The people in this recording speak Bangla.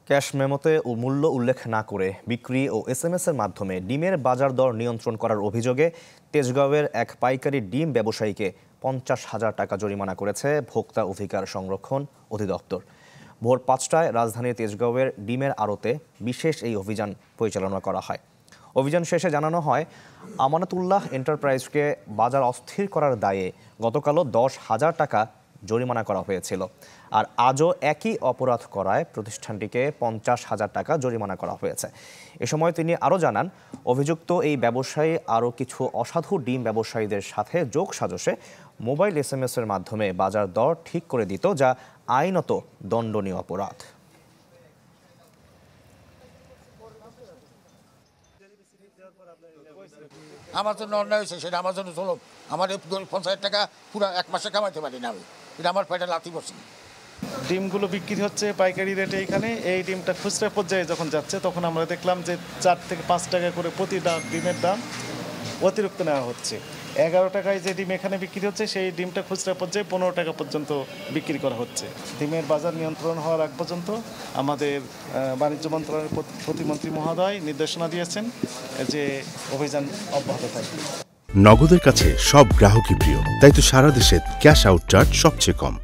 ক্যাশ মেমোতে মূল্য উল্লেখ না করে বিক্রি ও এসএমএস এর মাধ্যমে ডিমের বাজার দর নিয়ন্ত্রণ করার অভিযোগে তেজগাঁওয়ের এক পাইকারি ডিম ব্যবসায়ীকে ৫০,০০০ টাকা জরিমানা করেছে ভোক্তা অধিকার সংরক্ষণ অধিদপ্তর। ভোর ৫টায় রাজধানীর তেজগাঁওয়ের ডিমের আড়তে বিশেষ এই অভিযান পরিচালনা করা হয়। অভিযান শেষে জানানো হয়, আমানতুল্লাহ এন্টারপ্রাইজকে বাজার অস্থির করার দায়ে গতকালও ১০,০০০ টাকা জরিমানা করা হয়েছিল। আর আজও একই অপরাধ করায় প্রতিষ্ঠানটিকে ৫০,০০০ টাকা জরিমানা করা হয়েছে। এ সময় তিনি আরও জানান, অভিযুক্ত এই ব্যবসায়ী আরও কিছু অসাধু ডিম ব্যবসায়ীদের সাথে যোগসাজশে মোবাইল এসএমএস এর মাধ্যমে বাজার দর ঠিক করে দিত, যা আইনত দণ্ডনীয় অপরাধ। আমার জন্য অন্যায় হয়েছে, সেটা আমার জন্য চলো। আমার ৫০ টাকা পুরো এক মাসে কামাইতে পারি না আমি, এটা আমার পেটে লাথি পড়ছে। ডিমগুলো বিক্রি হচ্ছে পাইকারি রেটে এখানে। এই ডিমটা খুচরা পর্যায়ে যখন যাচ্ছে তখন আমরা দেখলাম যে ৪ থেকে ৫ টাকা করে প্রতি ডিমের দাম অতিরিক্ত নেওয়া হচ্ছে। ১১ টাকায় যে ডিম এখানে বিক্রি হচ্ছে সেই ডিমটা খুচরা পর্যায়ে ১৫ টাকা পর্যন্ত বিক্রি করা হচ্ছে। ডিমের বাজার নিয়ন্ত্রণ হওয়ার আগ পর্যন্ত আমাদের বাণিজ্য মন্ত্রণালয়ের প্রতিমন্ত্রী মহোদয় নির্দেশনা দিয়েছেন যে অভিযান অব্যাহত থাকবে। নগদের কাছে সব গ্রাহকই প্রিয়, তাই তো সারা দেশে ক্যাশ আউট চার্জ সবচেয়ে কম।